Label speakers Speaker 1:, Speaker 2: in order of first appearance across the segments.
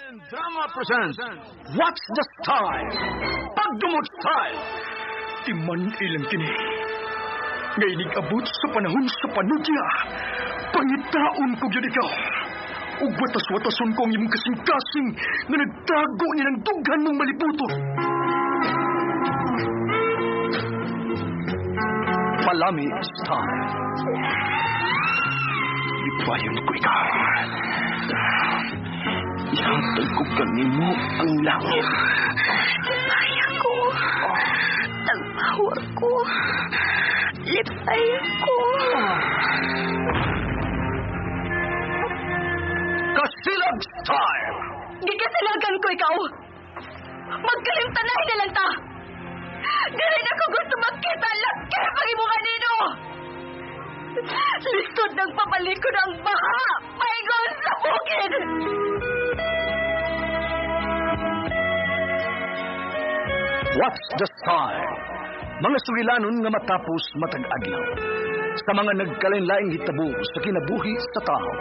Speaker 1: Drama presents What's the Style? Pagdumot Style. Timan ilang kini. Ngayon abot sa panahon sa panudya. Pangitaon ko yun ikaw. Ug watas-watason kong imong kasing-kasing na nagtago niya ng dughan mong malibuton. Palami Style. Ibayon ko ikaw. Ihatag ko kanimo ang langit.
Speaker 2: Lipay ako. Nagpawag ko. Lipay ako.
Speaker 1: Kasilag Style!
Speaker 2: Gikasilagan ko ikaw. Magkalimtanahin na lang ta. Dili na ko gusto makita laki pag imo kanino. Lisod ng papalikod ang baha. Paingon sa bukid.
Speaker 1: What's the Style? Mga sugilanon nga matapos matag adlaw. Sa mga nagkalain-laing hitabo sa kinabuhi sa tao.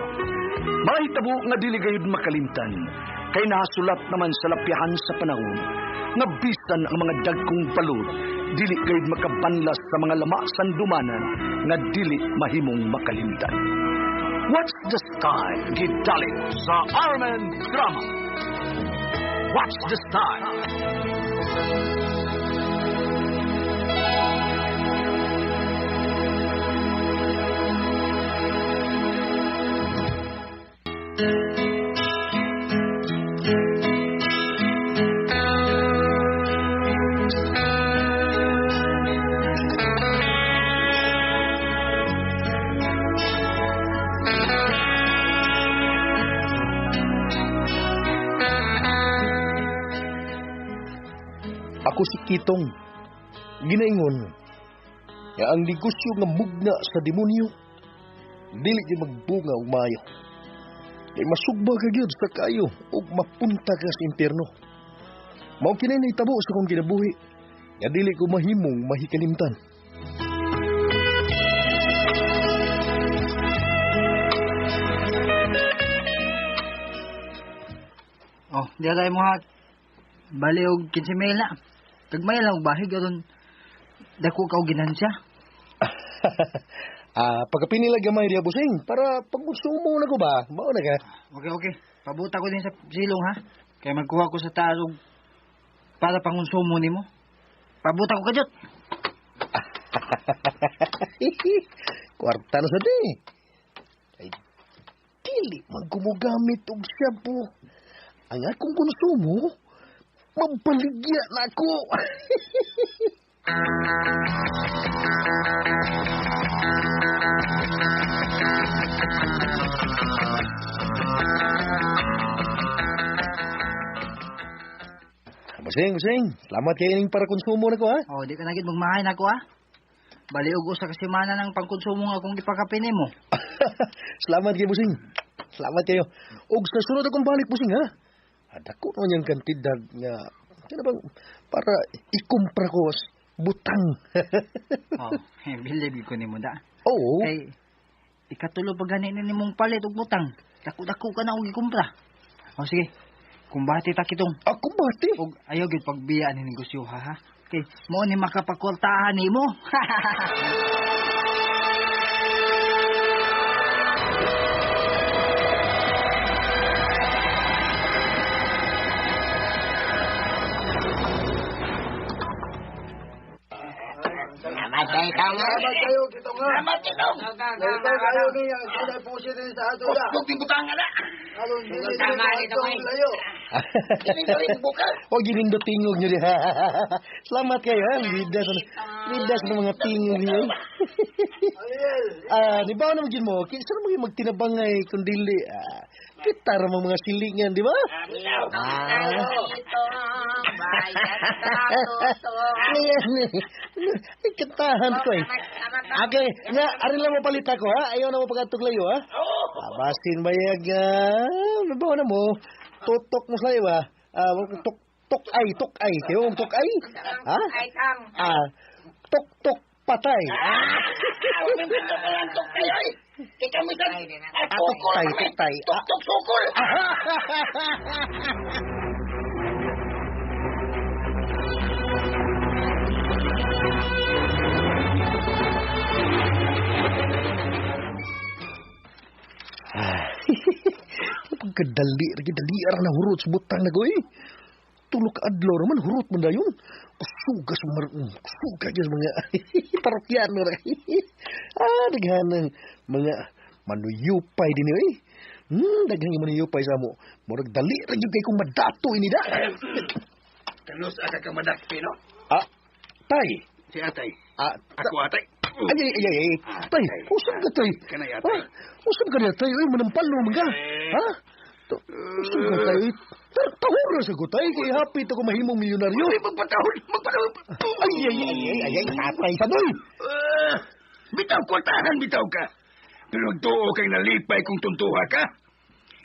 Speaker 1: Mga hitabo nga dili gayud makalimtan, kay nasulat naman sa lapihan sa panahon, nga bisan ang mga dagkong balod, dili gayud makabanlas sa mga lama sandumanan, nga dili mahimong makalimtan. What's the Style? Gidalit sa Armen Drama. What's the Style?
Speaker 3: Ako si Kitong, ginaingon, nga ang negosyo nga mugna sa demonyo, dili di magbunga og maayo. Kay masugba ka gyud sa kayo ug mapunta ka sa impyerno. Mao kinay nahitabo sa kong kinabuhi, nga dili ko mahimong mahikalimtan.
Speaker 4: Oh, di agay mo ha. Bali og 15 mil na. Kagmay lang og bahig aron dako ka og ginansya.
Speaker 3: Pagkapinila gamay diya busing para pagkonsumo na ko ba? Mao na ka.
Speaker 4: Okay. Pabuta ko din sa silong ha. Kaya magkuha ko sa taas og para pangonsumo nimo. Pabuta ko kadyot.
Speaker 3: Kwarta na sa di. Ay, dili magkumugamit og shampoo. Ang akong konsumo, mabaligya na ako. Busing. Salamat kayo ning para konsumo na ko, ha?
Speaker 4: Oh, di ka nagit magmahay na ako ha. Bali og usa ka semana ng pangkonsumo nga akong gipakapin nimo.
Speaker 3: Salamat kayo, busing. Salamat kayo. Og sa sunod akong balik, busing, ha? Dako naman yung kantidad nga, kaya bang, para ikumpra ko butang.
Speaker 4: Oh, believe ko nimo da.
Speaker 3: Oo.
Speaker 4: Kay ikatulo pa ganin ni mong palit og butang. Dako-dako ka na og ikumpra. O sige. Kumbati ta kitong.
Speaker 3: Kumbati?
Speaker 4: Og ayaw gyud pagbiya ni negosyo ha. Kay mo ni makapakortahan nimo.
Speaker 5: Matay ka nga.
Speaker 6: Salamat kayo, Kitong nga.
Speaker 5: Salamat, Kitong.
Speaker 6: Welcome kayo niya. Sila po siya din sa ato na.
Speaker 5: Huwag yung butang nga na.
Speaker 6: Alon, hindi
Speaker 5: Tama
Speaker 6: sa
Speaker 5: ito,
Speaker 6: atong
Speaker 5: eh.
Speaker 6: layo.
Speaker 5: Ganito rin bukas.
Speaker 3: O ginindot tingog nyo rin. Salamat kayo, ha? Lidas ng mga tingog niyo.
Speaker 6: Ariel.
Speaker 3: Di ba naman dyan mo? Kisa naman yung magtinabangay kundili. Kita naman mga silingan, di ba?
Speaker 5: Ito, bayad sa
Speaker 3: Ay, katahan ko eh. Okay, nga, arin lang mo palit ako, ha? Ayaw na mo pagkatuglayo, ha? Basin bayag, nabawa na mo. Tutok mo sa'yo, ha? Tok-ay. Kayo ang tok-ay? Ha?
Speaker 5: Ay, Kang.
Speaker 3: Tok-tok patay.
Speaker 5: Huwag yung pinto ko lang tukay. Kita minsan,
Speaker 3: Atok tay.
Speaker 5: tuk sukul.
Speaker 3: Pagkadali, dali arang na hurot sa butang na goy. Tulog ka adlaw naman, hurot man dayon. Kusugas mga parokyan mo rin. Daghan mga manuyupay din eh. Daghang yung manuyupay sa mo. Murag dali rin yung kay kong madato ini da.
Speaker 6: Terus ada kemadak pino.
Speaker 3: Tay.
Speaker 6: Si Atay.
Speaker 3: Ako
Speaker 6: Atay.
Speaker 3: Ay. Tay, usap ka tay.
Speaker 6: Kanay Atay.
Speaker 3: Usap ka na tay. Ay, manampal mo mga. Ha? Usap ka tay. Tahura sa ko tay. Kaya hapit ako mahimong milyonaryo.
Speaker 6: Magpatahon.
Speaker 3: Ay, Atay sa doy.
Speaker 6: Bitaw ko tahan, bitaw ka. Pero tuo kay nalipay kung tuntuha ka.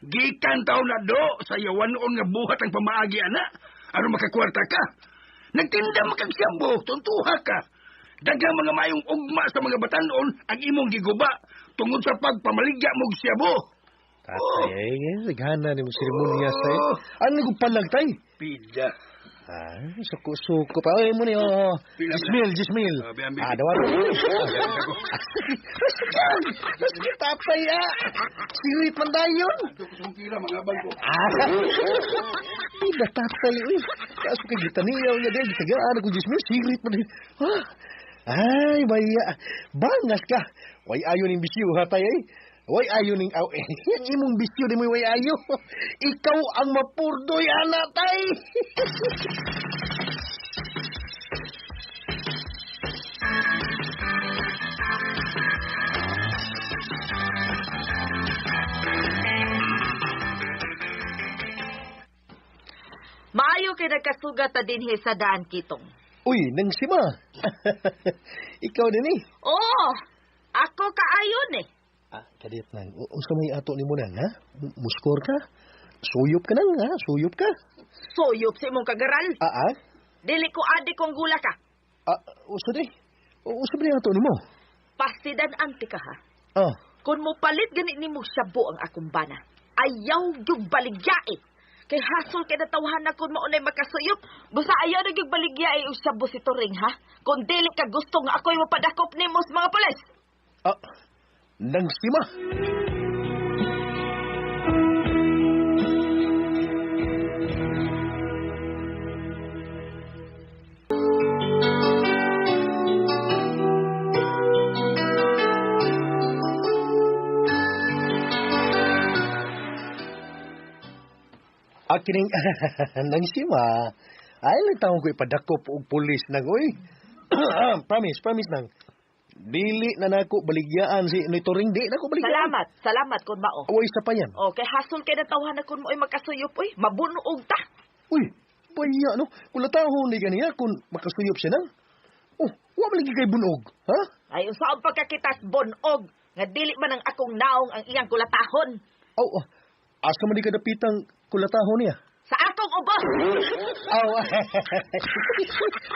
Speaker 6: Gikan taon na do sa yawanon nga buhat ang pamaagi ana. Ano makakwarta ka? Nagtinda makagsyambo, tuntuha ka. Daghang mga mayong ugma sa mga batanon ang imong giguba tungod sa pagpamaligya mong syabo.
Speaker 3: Tatay, naghana ni mo seremonya tay. Ano nagpalag tay?
Speaker 6: Pida.
Speaker 3: Suko pa. Ay mo ni Jismil. Dawar. Tatay sirit man dayon.
Speaker 6: Sungkira mga bangko.
Speaker 3: Tidak tatay. Kaso kay gitaniyaw niya din. Tagaan ako Jismil. Sirit man. Ay, baya. Bangas ka. Way ayo ning bisyo ha tay ay. Way ayo ning imong bisyo di mo way ayo. Ikaw ang mapurdoy ana tay.
Speaker 2: Maayo kay nagkasugat ta dinhi sa daan kitong.
Speaker 3: Uy, nang sima. Ikaw din eh.
Speaker 2: Oo, ako kaayon eh.
Speaker 3: Kadit nang. Unsa may ato ni mo nang, ha? Muskor ka? Suyop ka nang, ha? Suyop ka?
Speaker 2: Suyop sa imong kagaral. Dili ko adik kong gula ka.
Speaker 3: Usa di? Usa ba ato ni mo?
Speaker 2: Pastidan anti ka ha. Kung mo palit ganit ni mo syabo ang akong bana, ayaw yung baligyae. Kay hasol kay natawhan na kung maunay makasuyop, basta ayaw na yung baligyae o syabo si Turing ha. Kung dili ka gusto nga ako'y mapadakop ni mo sa mga pulis.
Speaker 3: Nang sima. Akining nang sima. Ay lang taong ko ipadakop og pulis nang oy. Promise nang. Dili na nako baligyaan si Turing, di nako baligyaan.
Speaker 2: Salamat kun mao.
Speaker 3: Oy sa payan.
Speaker 2: Okay, hasol kay natawhan na kun mo ay makasuyop oy, mabunog ta.
Speaker 3: Uy, baya no. Kung latahon ni ganiya kung makasuyop siya nang. Wa man lagi kay bunog, ha?
Speaker 2: Ay unsaon pagkakitas bunog nga dili man ang akong naong ang iyang kulatahon.
Speaker 3: Asa man di kadapitang kulatahon niya?
Speaker 2: Sa akong ubos.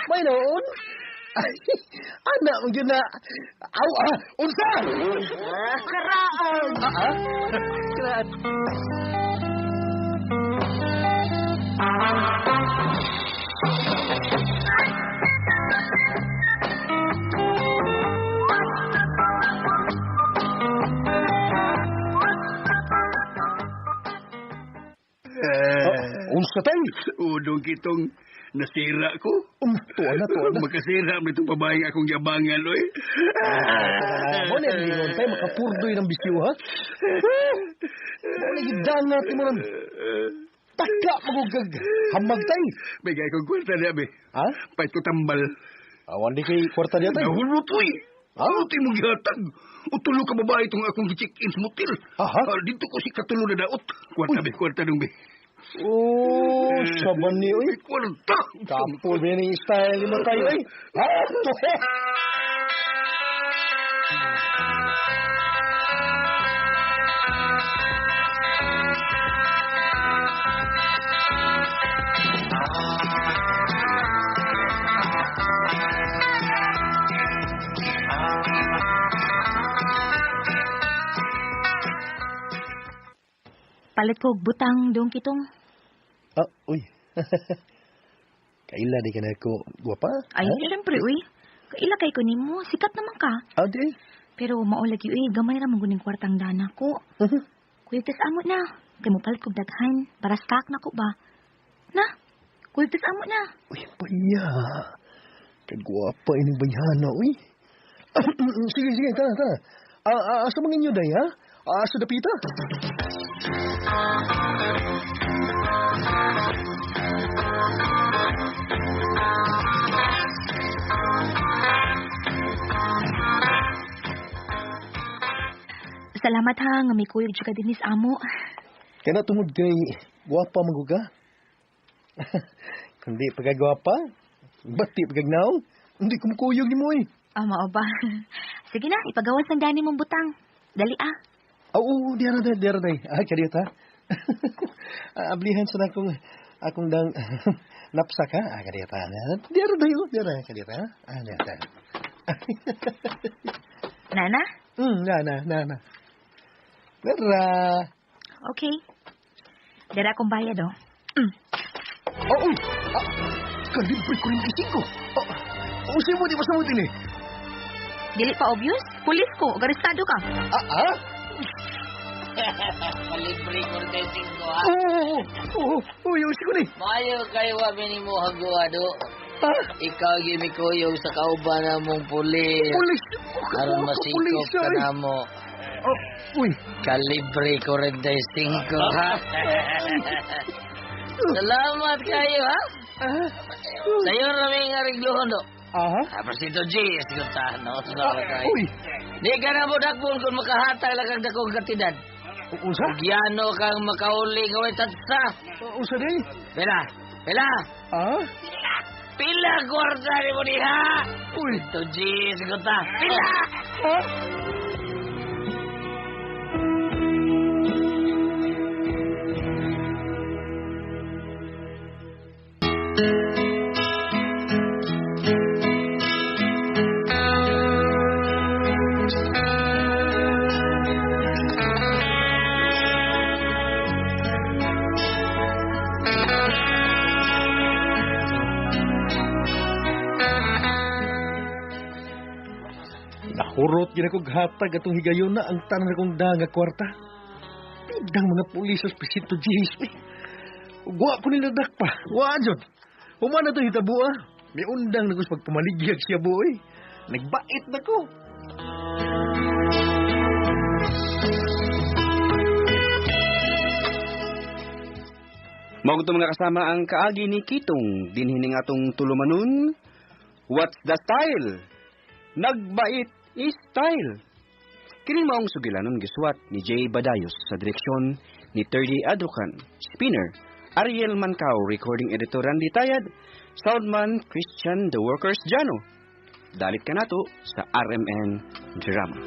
Speaker 3: May noon. Anak mo yun na. Unsa?
Speaker 2: Karaan.
Speaker 3: Karaan. Unsa tayo?
Speaker 6: Udong kitong nasira ko.
Speaker 3: Tuwa na.
Speaker 6: Makasira mo itong babaeng akong yabangan, oy.
Speaker 3: Mo na lingon tayo, makapurdoy ng bisyo, ha? Mo na gidangat mo lang. Taka magugag. Hamag tayo.
Speaker 6: Bigay kong kwarta niya, be.
Speaker 3: Ha?
Speaker 6: Pahit ko tambal.
Speaker 3: Awan di kay kwarta niya tayo.
Speaker 6: Nahulot, oy. Hulot mo gihatag. Utulo ka babae itong akong check-in sa motel. Dito ko si katulo na daot. Kwarta dong, be.
Speaker 3: Saban ni, oy.
Speaker 6: Kwarta.
Speaker 3: Kapul ba yung style mo tayo, oy.
Speaker 7: Palit ko og butang dong kitong.
Speaker 3: Uy. Kaila di ka na ako guwapa?
Speaker 7: Ay, siyempre, uy. Kaila kay ko nimo, sikat naman ka.
Speaker 3: Di.
Speaker 7: Pero maulagi, uy, gamay ra man guning kwartang dana ko. Kuya, amo na. Kay mo palit kog daghan para stock na ko ba? Na, kuya, amo na.
Speaker 3: Uy, paya. Kagwapa ining bayhana, uy. Sige, tara. Asa mga inyo, day, ha? Asa dapita?
Speaker 7: Salamat ha, nga may kuyog siya dinis amo.
Speaker 3: Kaya na tungod kay guwapa maguga. Kundi pagkagwapa, bati pagkagnaw, hindi kumukuyog ni mo eh.
Speaker 7: Mao ba? Sige na, ipagawas ng dani mong butang. Dali
Speaker 3: Oo, diyara day. Kariot ha. Ablihan sa akong dang napsak ha. Kariot ha. Diyara day, kariot ha. Diyara.
Speaker 7: Nana?
Speaker 3: Nana. Dara.
Speaker 7: Okay. Dara akong bayad, oh.
Speaker 3: Uy! Kalibre ko rin isiko. Usin mo, di masamot din eh.
Speaker 7: Dili pa obvious? Pulis ko, garistado ka.
Speaker 5: Kalibre ko rin kayo 5, ha?
Speaker 3: Oo, usin ko ni.
Speaker 5: Mayo kayo wabi ni mo hagwado. Ikaw gimi ko yung sa kauban na mong pulis.
Speaker 3: Pulis?
Speaker 5: Aron masikop ka na mo.
Speaker 3: Uy.
Speaker 5: Kalibre ko rin kayo 5, ha? Salamat kayo, ha? Sa'yo raming ariglohon, do. Tapos ito, G, sigurtahan, no?
Speaker 3: Uy.
Speaker 5: Di ka na mo dakpon kung makahatag lang ang dakong katidad.
Speaker 3: Usa?
Speaker 5: Ugyano kang makauli ngaway tatsa.
Speaker 3: Usa day?
Speaker 5: Pila? Pila kwarta ni mo diha?
Speaker 3: Uy.
Speaker 5: Ito, G, sigurta. Pila!
Speaker 3: Nahurot gina kong hatag atong higayon na ang tanan kong danga kwarta. Pidang mga pulis sa Presinto Jihis. Gwa ko nila dakpa. Gwa, John. Humana to hitabo, ah. May undang na gusto pagpamaligyag siya, boy. Nagbait na ko.
Speaker 8: Maugto mga kasama ang kaagi ni Kitong dinhining atong tulumanon. What's the style? Nagbait is style. Kini maong sugilanon giswat ni Jay Badayos sa direksyon ni Terdy Adrocan, spinner Ariel Mancao, recording editor Randy Tayad, soundman Christian The Workers Jano. Dalit ka nato sa RMN Drama.